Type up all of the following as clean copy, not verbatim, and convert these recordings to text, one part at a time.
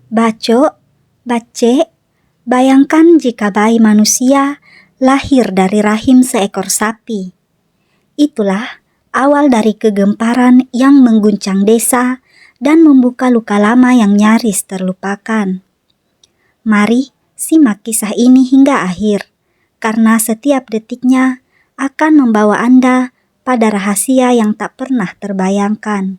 Baco, bace, bayangkan jika bayi manusia lahir dari rahim seekor sapi. Itulah awal dari kegemparan yang mengguncang desa dan membuka luka lama yang nyaris terlupakan. Mari simak kisah ini hingga akhir, karena setiap detiknya akan membawa Anda pada rahasia yang tak pernah terbayangkan.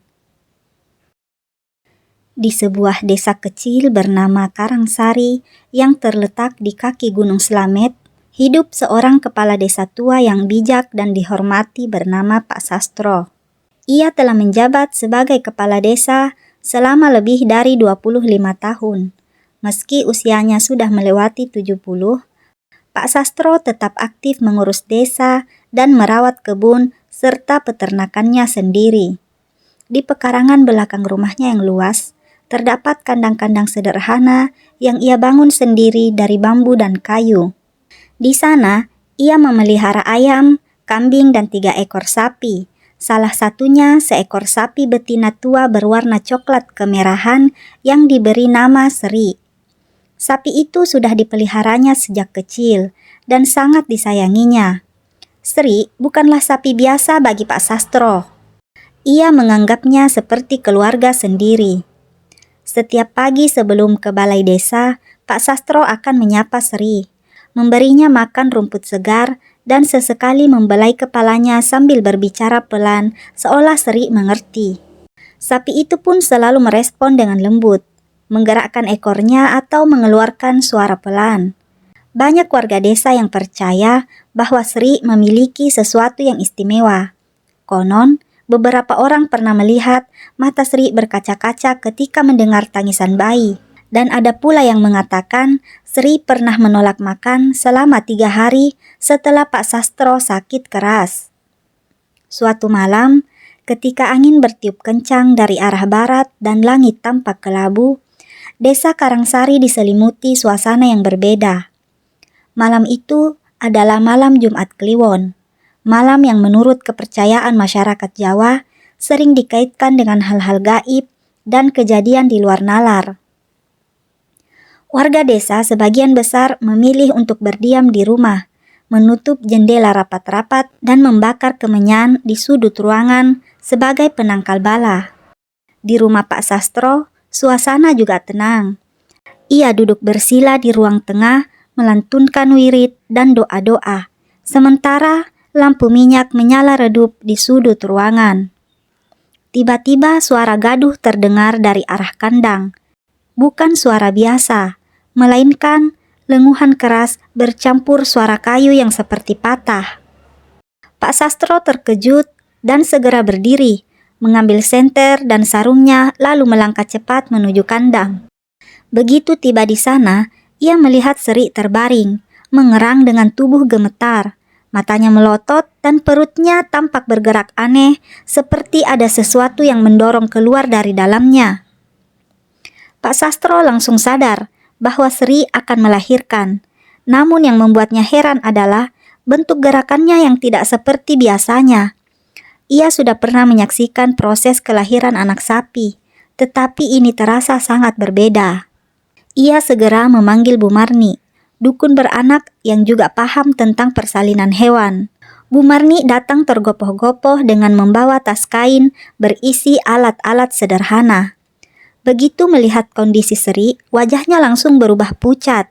Di sebuah desa kecil bernama Karangsari yang terletak di kaki Gunung Slamet, hidup seorang kepala desa tua yang bijak dan dihormati bernama Pak Sastro. Ia telah menjabat sebagai kepala desa selama lebih dari 25 tahun. Meski usianya sudah melewati 70, Pak Sastro tetap aktif mengurus desa dan merawat kebun serta peternakannya sendiri. Di pekarangan belakang rumahnya yang luas, terdapat kandang-kandang sederhana yang ia bangun sendiri dari bambu dan kayu. Di sana, ia memelihara ayam, kambing, dan 3 ekor sapi. Salah satunya seekor sapi betina tua berwarna coklat kemerahan yang diberi nama Sri. Sapi itu sudah dipeliharanya sejak kecil dan sangat disayanginya. Sri bukanlah sapi biasa bagi Pak Sastro. Ia menganggapnya seperti keluarga sendiri. Setiap pagi sebelum ke balai desa, Pak Sastro akan menyapa Sri, memberinya makan rumput segar, dan sesekali membelai kepalanya sambil berbicara pelan seolah Sri mengerti. Sapi itu pun selalu merespon dengan lembut, menggerakkan ekornya atau mengeluarkan suara pelan. Banyak warga desa yang percaya bahwa Sri memiliki sesuatu yang istimewa. Konon, beberapa orang pernah melihat mata Sri berkaca-kaca ketika mendengar tangisan bayi. Dan ada pula yang mengatakan Sri pernah menolak makan selama 3 hari setelah Pak Sastro sakit keras. Suatu malam, ketika angin bertiup kencang dari arah barat dan langit tampak kelabu, desa Karangsari diselimuti suasana yang berbeda. Malam itu adalah malam Jumat Kliwon. Malam yang menurut kepercayaan masyarakat Jawa sering dikaitkan dengan hal-hal gaib dan kejadian di luar nalar. Warga desa sebagian besar memilih untuk berdiam di rumah, menutup jendela rapat-rapat dan membakar kemenyan di sudut ruangan sebagai penangkal bala. Di rumah Pak Sastro, suasana juga tenang. Ia duduk bersila di ruang tengah, melantunkan wirid dan doa-doa, sementara lampu minyak menyala redup di sudut ruangan. Tiba-tiba suara gaduh terdengar dari arah kandang. Bukan suara biasa, melainkan lenguhan keras bercampur suara kayu yang seperti patah. Pak Sastro terkejut dan segera berdiri, mengambil senter dan sarungnya lalu melangkah cepat menuju kandang. Begitu tiba di sana, ia melihat Sri terbaring, mengerang dengan tubuh gemetar. Matanya melotot dan perutnya tampak bergerak aneh seperti ada sesuatu yang mendorong keluar dari dalamnya. Pak Sastro langsung sadar bahwa Sri akan melahirkan. Namun yang membuatnya heran adalah bentuk gerakannya yang tidak seperti biasanya. Ia sudah pernah menyaksikan proses kelahiran anak sapi, tetapi ini terasa sangat berbeda. Ia segera memanggil Bu Marni, dukun beranak yang juga paham tentang persalinan hewan. Bu Marni datang tergopoh-gopoh dengan membawa tas kain berisi alat-alat sederhana. Begitu melihat kondisi Sri, wajahnya langsung berubah pucat.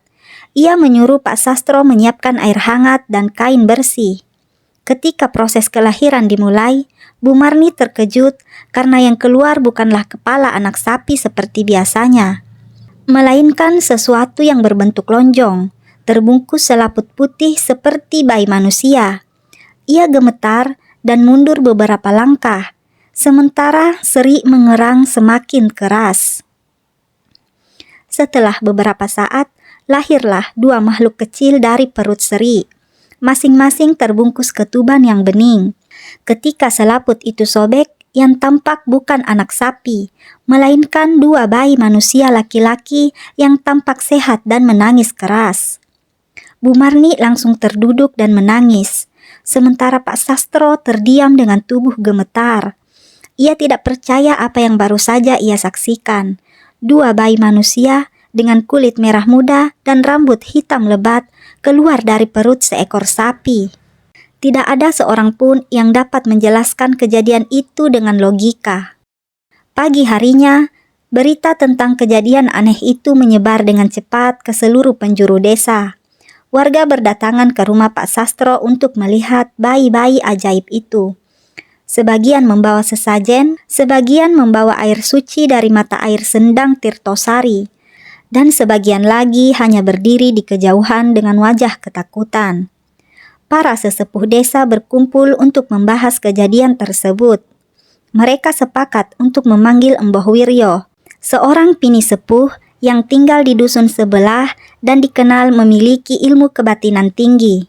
Ia menyuruh Pak Sastro menyiapkan air hangat dan kain bersih. Ketika proses kelahiran dimulai, Bu Marni terkejut karena yang keluar bukanlah kepala anak sapi seperti biasanya, melainkan sesuatu yang berbentuk lonjong, terbungkus selaput putih seperti bayi manusia. Ia gemetar dan mundur beberapa langkah, sementara Sri mengerang semakin keras. Setelah beberapa saat, lahirlah 2 makhluk kecil dari perut Sri, masing-masing terbungkus ketuban yang bening. Ketika selaput itu sobek, yang tampak bukan anak sapi, melainkan 2 bayi manusia laki-laki yang tampak sehat dan menangis keras. Bu Marni langsung terduduk dan menangis, sementara Pak Sastro terdiam dengan tubuh gemetar. Ia tidak percaya apa yang baru saja ia saksikan. 2 bayi manusia dengan kulit merah muda dan rambut hitam lebat keluar dari perut seekor sapi. Tidak ada seorang pun yang dapat menjelaskan kejadian itu dengan logika. Pagi harinya, berita tentang kejadian aneh itu menyebar dengan cepat ke seluruh penjuru desa. Warga berdatangan ke rumah Pak Sastro untuk melihat bayi-bayi ajaib itu. Sebagian membawa sesajen, sebagian membawa air suci dari mata air Sendang Tirtosari, dan sebagian lagi hanya berdiri di kejauhan dengan wajah ketakutan. Para sesepuh desa berkumpul untuk membahas kejadian tersebut. Mereka sepakat untuk memanggil Mbah Wiryo, seorang pini sepuh yang tinggal di dusun sebelah dan dikenal memiliki ilmu kebatinan tinggi.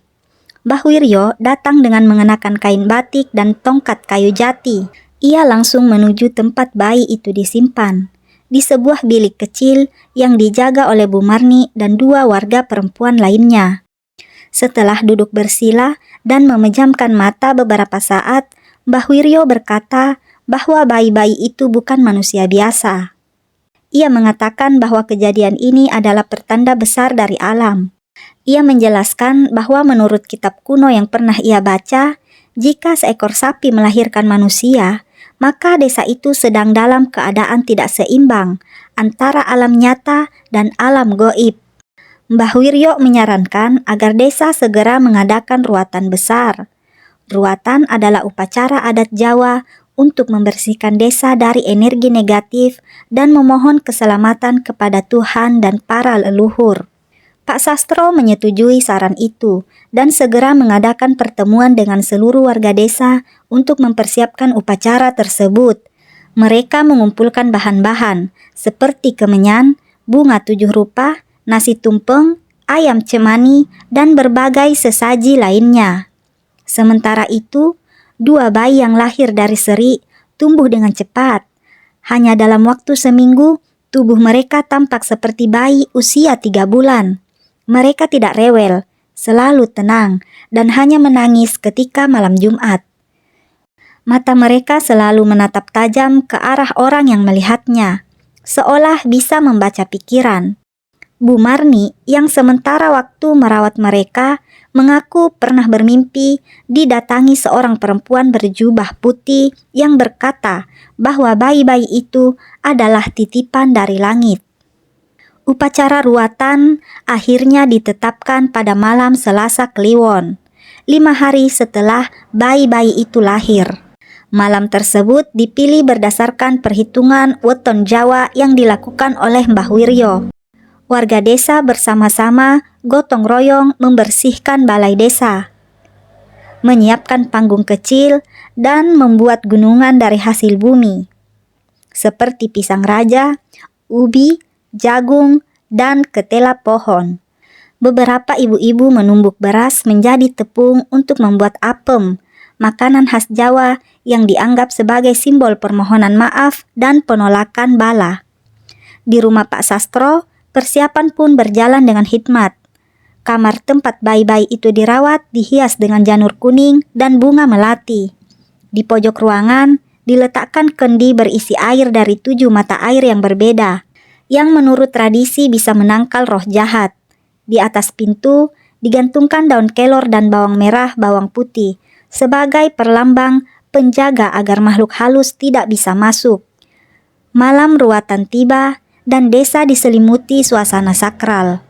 Mbah Wiryo datang dengan mengenakan kain batik dan tongkat kayu jati. Ia langsung menuju tempat bayi itu disimpan, di sebuah bilik kecil yang dijaga oleh Bu Marni dan 2 warga perempuan lainnya. Setelah duduk bersila dan memejamkan mata beberapa saat, Mbah Wiryo berkata bahwa bayi-bayi itu bukan manusia biasa. Ia mengatakan bahwa kejadian ini adalah pertanda besar dari alam. Ia menjelaskan bahwa menurut kitab kuno yang pernah ia baca, jika seekor sapi melahirkan manusia, maka desa itu sedang dalam keadaan tidak seimbang antara alam nyata dan alam goib. Mbah Wiryo menyarankan agar desa segera mengadakan ruatan besar. Ruatan adalah upacara adat Jawa untuk membersihkan desa dari energi negatif dan memohon keselamatan kepada Tuhan dan para leluhur. Pak Sastro menyetujui saran itu dan segera mengadakan pertemuan dengan seluruh warga desa untuk mempersiapkan upacara tersebut. Mereka mengumpulkan bahan-bahan seperti kemenyan, bunga 7 rupa, nasi tumpeng, ayam cemani, dan berbagai sesaji lainnya. Sementara itu, 2 bayi yang lahir dari seri tumbuh dengan cepat. Hanya dalam waktu seminggu, tubuh mereka tampak seperti bayi usia 3 bulan. Mereka tidak rewel, selalu tenang, dan hanya menangis ketika malam Jumat. Mata mereka selalu menatap tajam ke arah orang yang melihatnya, seolah bisa membaca pikiran. Bu Marni yang sementara waktu merawat mereka mengaku pernah bermimpi didatangi seorang perempuan berjubah putih yang berkata bahwa bayi-bayi itu adalah titipan dari langit. Upacara ruatan akhirnya ditetapkan pada malam Selasa Kliwon, 5 hari setelah bayi-bayi itu lahir. Malam tersebut dipilih berdasarkan perhitungan weton Jawa yang dilakukan oleh Mbah Wiryo. Warga desa bersama-sama gotong royong membersihkan balai desa, menyiapkan panggung kecil, dan membuat gunungan dari hasil bumi, seperti pisang raja, ubi, jagung, dan ketela pohon. Beberapa ibu-ibu menumbuk beras menjadi tepung untuk membuat apem, makanan khas Jawa yang dianggap sebagai simbol permohonan maaf dan penolakan bala. Di rumah Pak Sastro, persiapan pun berjalan dengan hikmat. Kamar tempat bayi-bayi itu dirawat dihias dengan janur kuning dan bunga melati. Di pojok ruangan diletakkan kendi berisi air dari 7 mata air yang berbeda, yang menurut tradisi bisa menangkal roh jahat. Di atas pintu digantungkan daun kelor dan bawang merah bawang putih sebagai perlambang penjaga agar makhluk halus tidak bisa masuk. Malam ruatan tiba dan desa diselimuti suasana sakral.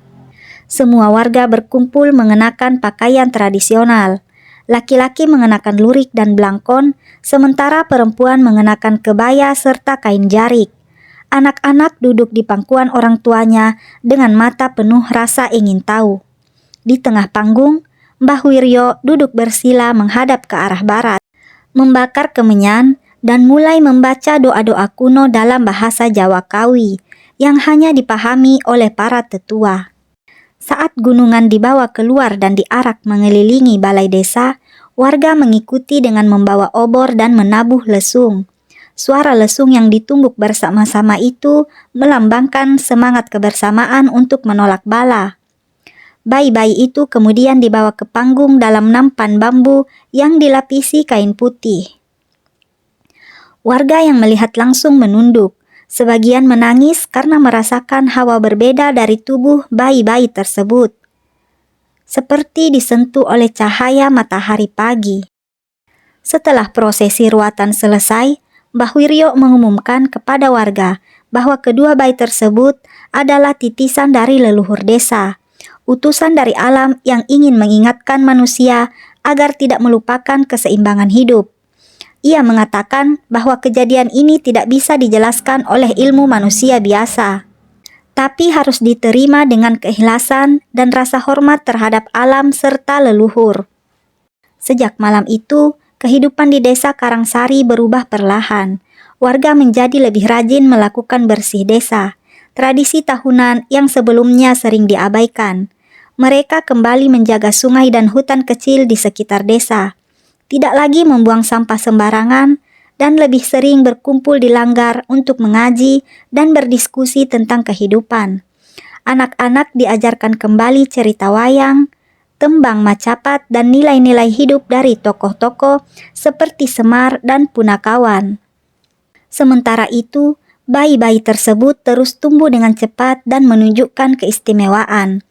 Semua warga berkumpul mengenakan pakaian tradisional. Laki-laki mengenakan lurik dan blangkon, sementara perempuan mengenakan kebaya serta kain jarik. Anak-anak duduk di pangkuan orang tuanya dengan mata penuh rasa ingin tahu. Di tengah panggung, Mbah Wiryo duduk bersila menghadap ke arah barat, membakar kemenyan dan mulai membaca doa-doa kuno dalam bahasa Jawa Kawi yang hanya dipahami oleh para tetua. Saat gunungan dibawa keluar dan diarak mengelilingi balai desa, warga mengikuti dengan membawa obor dan menabuh lesung. Suara lesung yang ditumbuk bersama-sama itu melambangkan semangat kebersamaan untuk menolak bala. Bayi-bayi itu kemudian dibawa ke panggung dalam nampan bambu yang dilapisi kain putih. Warga yang melihat langsung menunduk, Sebagian menangis karena merasakan hawa berbeda dari tubuh bayi-bayi tersebut, seperti disentuh oleh cahaya matahari pagi. Setelah prosesi ruatan selesai, Mbah Wiryo mengumumkan kepada warga bahwa kedua bayi tersebut adalah titisan dari leluhur desa, utusan dari alam yang ingin mengingatkan manusia agar tidak melupakan keseimbangan hidup. Ia mengatakan bahwa kejadian ini tidak bisa dijelaskan oleh ilmu manusia biasa, tapi harus diterima dengan keikhlasan dan rasa hormat terhadap alam serta leluhur. Sejak malam itu, kehidupan di desa Karangsari berubah perlahan. Warga menjadi lebih rajin melakukan bersih desa, tradisi tahunan yang sebelumnya sering diabaikan. Mereka kembali menjaga sungai dan hutan kecil di sekitar desa, tidak lagi membuang sampah sembarangan, dan lebih sering berkumpul di langgar untuk mengaji dan berdiskusi tentang kehidupan. Anak-anak diajarkan kembali cerita wayang, tembang Macapat, dan nilai-nilai hidup dari tokoh-tokoh seperti Semar dan Punakawan. Sementara itu, bayi-bayi tersebut terus tumbuh dengan cepat dan menunjukkan keistimewaan.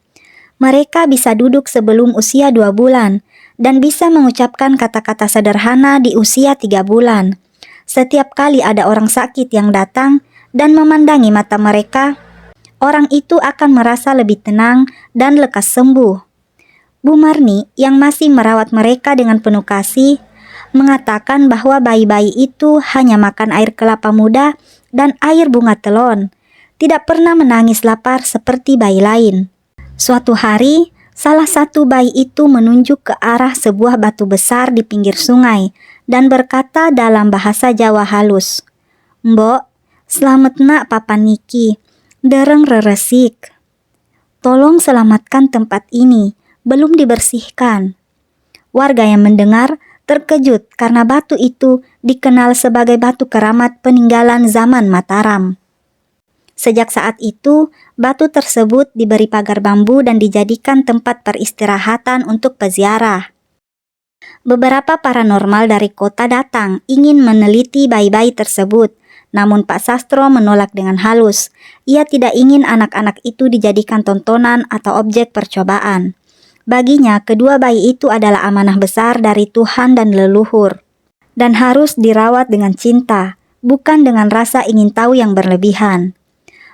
Mereka bisa duduk sebelum usia 2 bulan dan bisa mengucapkan kata-kata sederhana di usia 3 bulan. Setiap kali ada orang sakit yang datang dan memandangi mata mereka, orang itu akan merasa lebih tenang dan lekas sembuh. Bu Marni yang masih merawat mereka dengan penuh kasih, mengatakan bahwa bayi-bayi itu hanya makan air kelapa muda dan air bunga telon, tidak pernah menangis lapar seperti bayi lain. Suatu hari, salah satu bayi itu menunjuk ke arah sebuah batu besar di pinggir sungai dan berkata dalam bahasa Jawa halus, "Mbok, selamat nak Papa Niki, dereng reresik. Tolong selamatkan tempat ini, belum dibersihkan." Warga yang mendengar terkejut karena batu itu dikenal sebagai batu keramat peninggalan zaman Mataram. Sejak saat itu, batu tersebut diberi pagar bambu dan dijadikan tempat peristirahatan untuk peziarah. Beberapa paranormal dari kota datang ingin meneliti bayi-bayi tersebut, namun Pak Sastro menolak dengan halus. Ia tidak ingin anak-anak itu dijadikan tontonan atau objek percobaan. Baginya, kedua bayi itu adalah amanah besar dari Tuhan dan leluhur, dan harus dirawat dengan cinta, bukan dengan rasa ingin tahu yang berlebihan.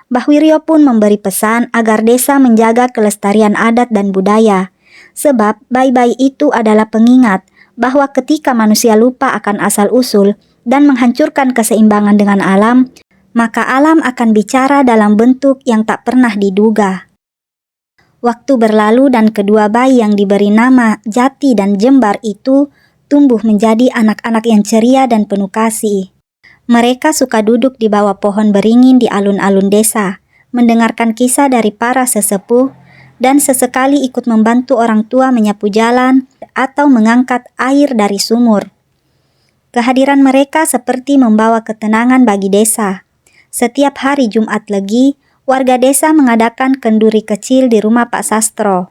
Mbah Wiryo pun memberi pesan agar desa menjaga kelestarian adat dan budaya, sebab bayi-bayi itu adalah pengingat bahwa ketika manusia lupa akan asal-usul dan menghancurkan keseimbangan dengan alam, maka alam akan bicara dalam bentuk yang tak pernah diduga. Waktu berlalu dan kedua bayi yang diberi nama Jati dan Jembar itu tumbuh menjadi anak-anak yang ceria dan penuh kasih. Mereka suka duduk di bawah pohon beringin di alun-alun desa, mendengarkan kisah dari para sesepuh, dan sesekali ikut membantu orang tua menyapu jalan atau mengangkat air dari sumur. Kehadiran mereka seperti membawa ketenangan bagi desa. Setiap hari Jumat Legi, warga desa mengadakan kenduri kecil di rumah Pak Sastro.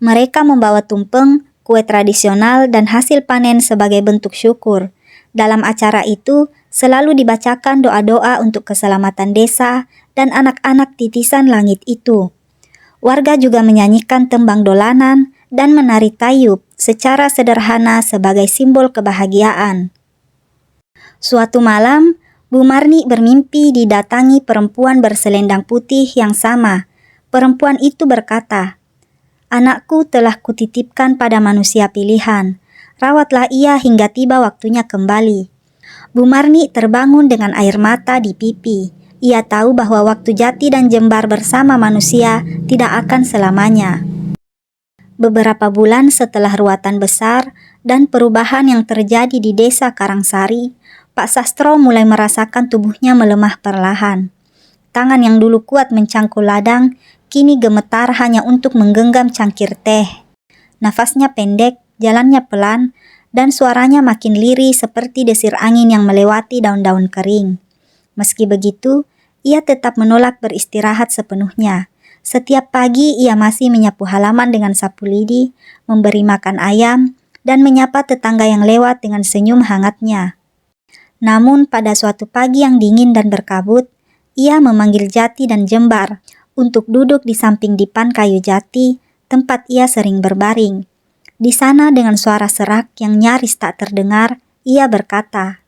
Mereka membawa tumpeng, kue tradisional, dan hasil panen sebagai bentuk syukur. Dalam acara itu, selalu dibacakan doa-doa untuk keselamatan desa dan anak-anak titisan langit itu. Warga juga menyanyikan tembang dolanan dan menari tayub secara sederhana sebagai simbol kebahagiaan. Suatu malam, Bu Marni bermimpi didatangi perempuan berselendang putih yang sama. Perempuan itu berkata, "Anakku telah kutitipkan pada manusia pilihan. Rawatlah ia hingga tiba waktunya kembali." Bu Marni terbangun dengan air mata di pipi. Ia tahu bahwa waktu Jati dan Jembar bersama manusia tidak akan selamanya. Beberapa bulan setelah ruatan besar dan perubahan yang terjadi di desa Karangsari, Pak Sastro mulai merasakan tubuhnya melemah perlahan. Tangan yang dulu kuat mencangkul ladang, kini gemetar hanya untuk menggenggam cangkir teh. Nafasnya pendek, jalannya pelan, dan suaranya makin lirih seperti desir angin yang melewati daun-daun kering. Meski begitu, ia tetap menolak beristirahat sepenuhnya. Setiap pagi ia masih menyapu halaman dengan sapu lidi, memberi makan ayam, dan menyapa tetangga yang lewat dengan senyum hangatnya. Namun pada suatu pagi yang dingin dan berkabut, ia memanggil Jati dan Jembar untuk duduk di samping dipan kayu jati, tempat ia sering berbaring. Di sana dengan suara serak yang nyaris tak terdengar, ia berkata,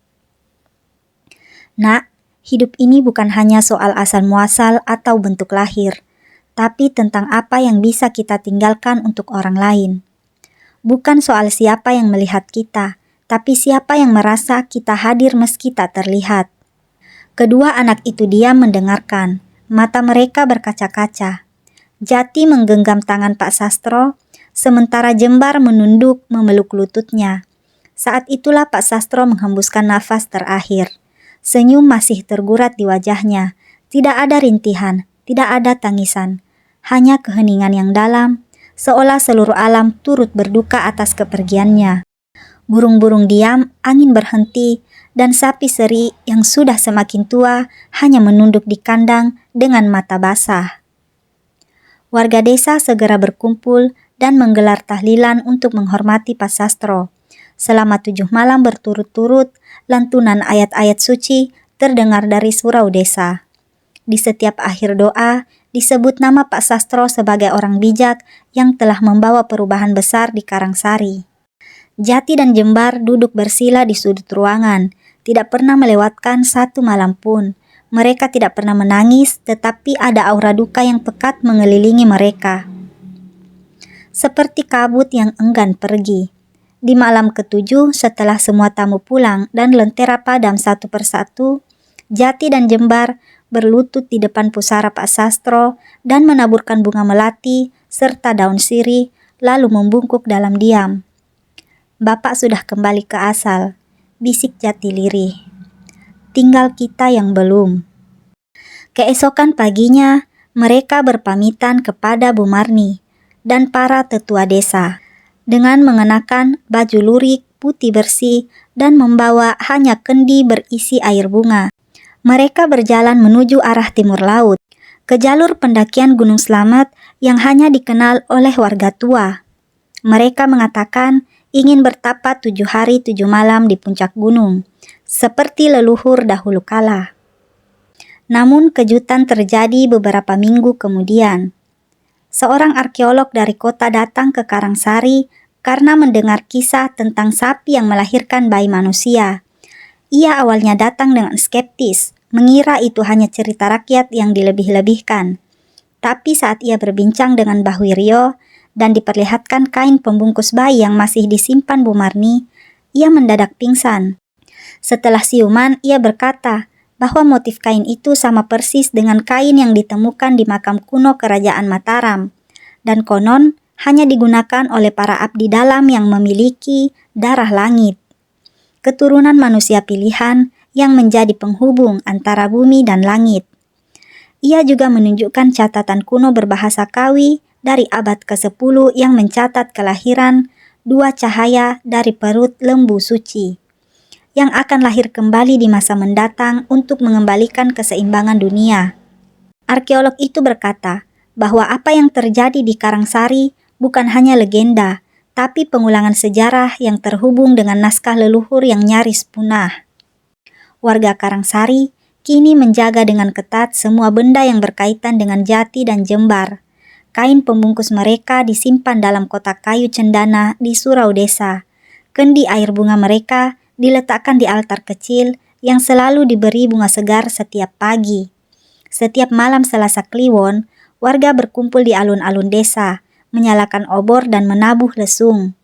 "Nak, hidup ini bukan hanya soal asal-muasal atau bentuk lahir, tapi tentang apa yang bisa kita tinggalkan untuk orang lain. Bukan soal siapa yang melihat kita, tapi siapa yang merasa kita hadir meski tak terlihat." Kedua anak itu diam mendengarkan, mata mereka berkaca-kaca. Jati menggenggam tangan Pak Sastro, sementara Jembar menunduk memeluk lututnya. Saat itulah Pak Sastro menghembuskan nafas terakhir. Senyum masih tergurat di wajahnya. Tidak ada rintihan, tidak ada tangisan. Hanya keheningan yang dalam, seolah seluruh alam turut berduka atas kepergiannya. Burung-burung diam, angin berhenti, dan sapi seri yang sudah semakin tua hanya menunduk di kandang dengan mata basah. Warga desa segera berkumpul dan menggelar tahlilan untuk menghormati Pak Sastro. Selama 7 malam berturut-turut, lantunan ayat-ayat suci terdengar dari surau desa. Di setiap akhir doa, disebut nama Pak Sastro sebagai orang bijak yang telah membawa perubahan besar di Karangsari. Jati dan Jembar duduk bersila di sudut ruangan, tidak pernah melewatkan satu malam pun. Mereka tidak pernah menangis, tetapi ada aura duka yang pekat mengelilingi mereka. Seperti kabut yang enggan pergi. Di malam ke-7, setelah semua tamu pulang dan lentera padam satu persatu, Jati dan Jembar berlutut di depan pusara Pak Sastro dan menaburkan bunga melati serta daun sirih, lalu membungkuk dalam diam. "Bapak sudah kembali ke asal," bisik Jati lirih. "Tinggal kita yang belum." Keesokan paginya, mereka berpamitan kepada Bu Marni dan para tetua desa dengan mengenakan baju lurik putih bersih dan membawa hanya kendi berisi air bunga. Mereka berjalan menuju arah timur laut, ke jalur pendakian Gunung Slamet yang hanya dikenal oleh warga tua. Mereka mengatakan ingin bertapa 7 hari 7 malam di puncak gunung, seperti leluhur dahulu kala. Namun kejutan terjadi beberapa minggu kemudian. Seorang arkeolog dari kota datang ke Karangsari karena mendengar kisah tentang sapi yang melahirkan bayi manusia. Ia awalnya datang dengan skeptis, mengira itu hanya cerita rakyat yang dilebih-lebihkan. Tapi saat ia berbincang dengan Mbah Wiryo dan diperlihatkan kain pembungkus bayi yang masih disimpan Bu Marni, ia mendadak pingsan. Setelah siuman, ia berkata bahwa motif kain itu sama persis dengan kain yang ditemukan di makam kuno Kerajaan Mataram, dan konon hanya digunakan oleh para abdi dalam yang memiliki darah langit, keturunan manusia pilihan yang menjadi penghubung antara bumi dan langit. Ia juga menunjukkan catatan kuno berbahasa Kawi dari abad ke-10 yang mencatat kelahiran 2 cahaya dari perut lembu suci, yang akan lahir kembali di masa mendatang untuk mengembalikan keseimbangan dunia. Arkeolog itu berkata bahwa apa yang terjadi di Karangsari bukan hanya legenda, tapi pengulangan sejarah yang terhubung dengan naskah leluhur yang nyaris punah. Warga Karangsari kini menjaga dengan ketat semua benda yang berkaitan dengan Jati dan Jembar. Kain pembungkus mereka disimpan dalam kotak kayu cendana di surau desa. Kendi air bunga mereka diletakkan di altar kecil yang selalu diberi bunga segar setiap pagi. Setiap malam Selasa Kliwon, warga berkumpul di alun-alun desa, menyalakan obor dan menabuh lesung.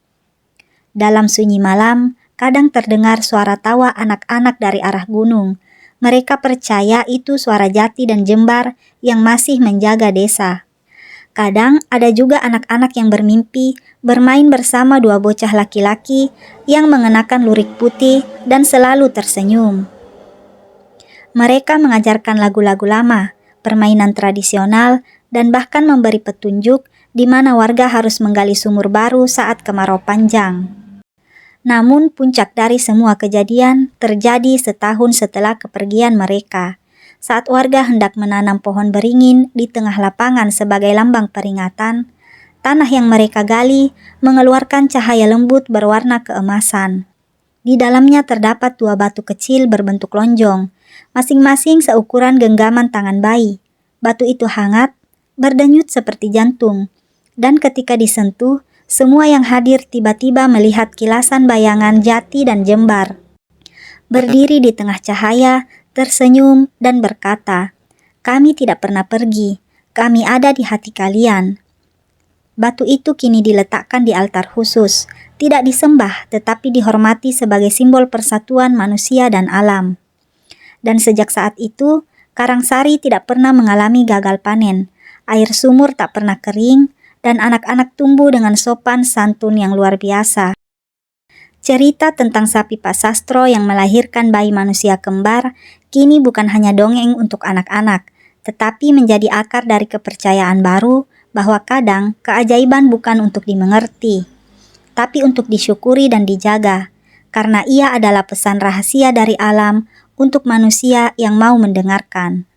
Dalam sunyi malam, kadang terdengar suara tawa anak-anak dari arah gunung. Mereka percaya itu suara Jati dan Jembar yang masih menjaga desa. Kadang ada juga anak-anak yang bermimpi bermain bersama 2 bocah laki-laki yang mengenakan lurik putih dan selalu tersenyum. Mereka mengajarkan lagu-lagu lama, permainan tradisional, dan bahkan memberi petunjuk di mana warga harus menggali sumur baru saat kemarau panjang. Namun puncak dari semua kejadian terjadi setahun setelah kepergian mereka. Saat warga hendak menanam pohon beringin di tengah lapangan sebagai lambang peringatan, tanah yang mereka gali mengeluarkan cahaya lembut berwarna keemasan. Di dalamnya terdapat 2 batu kecil berbentuk lonjong, masing-masing seukuran genggaman tangan bayi. Batu itu hangat, berdenyut seperti jantung, dan ketika disentuh, semua yang hadir tiba-tiba melihat kilasan bayangan Jati dan Jembar. Berdiri di tengah cahaya, tersenyum dan berkata, "Kami tidak pernah pergi, kami ada di hati kalian." Batu itu kini diletakkan di altar khusus, tidak disembah tetapi dihormati sebagai simbol persatuan manusia dan alam. Dan sejak saat itu, Karangsari tidak pernah mengalami gagal panen, air sumur tak pernah kering, dan anak-anak tumbuh dengan sopan santun yang luar biasa. Cerita tentang sapi Pak Sastro yang melahirkan bayi manusia kembar kini bukan hanya dongeng untuk anak-anak, tetapi menjadi akar dari kepercayaan baru bahwa kadang keajaiban bukan untuk dimengerti, tapi untuk disyukuri dan dijaga, karena ia adalah pesan rahasia dari alam untuk manusia yang mau mendengarkan.